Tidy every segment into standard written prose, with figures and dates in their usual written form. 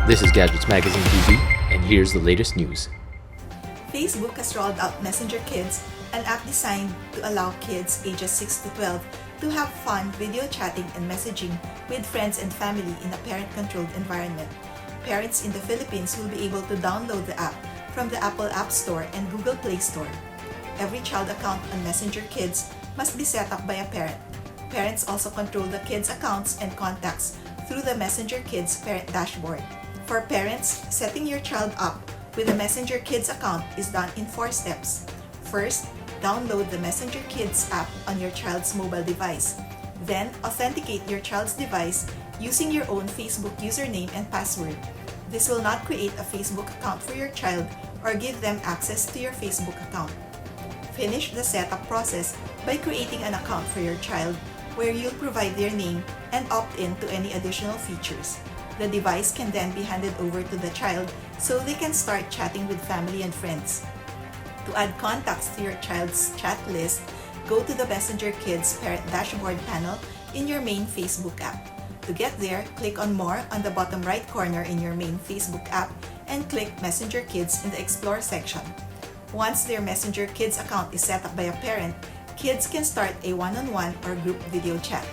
This is Gadgets Magazine TV, and here's the latest news. Facebook has rolled out Messenger Kids, an app designed to allow kids ages 6 to 12 to have fun video chatting and messaging with friends and family in a parent-controlled environment. Parents in the Philippines will be able to download the app from the Apple App Store and Google Play Store. Every child account on Messenger Kids must be set up by a parent. Parents also control the kids' accounts and contacts through the Messenger Kids parent dashboard. For parents, setting your child up with a Messenger Kids account is done in 4 steps. First, download the Messenger Kids app on your child's mobile device. Then, authenticate your child's device using your own Facebook username and password. This will not create a Facebook account for your child or give them access to your Facebook account. Finish the setup process by creating an account for your child where you'll provide their name and opt in to any additional features. The device can then be handed over to the child so they can start chatting with family and friends. To add contacts to your child's chat list, go to the Messenger Kids parent dashboard panel in your main Facebook app. To get there, click on More on the bottom right corner in your main Facebook app and click Messenger Kids in the Explore section. Once their Messenger Kids account is set up by a parent, kids can start a one-on-one or group video chat.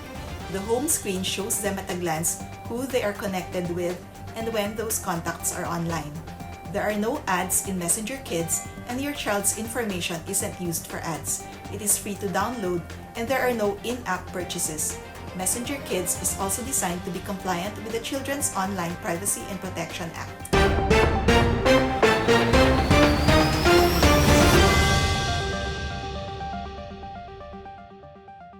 The home screen shows them at a glance who they are connected with and when those contacts are online. There are no ads in Messenger Kids and your child's information isn't used for ads. It is free to download and there are no in-app purchases. Messenger Kids is also designed to be compliant with the Children's Online Privacy and Protection Act.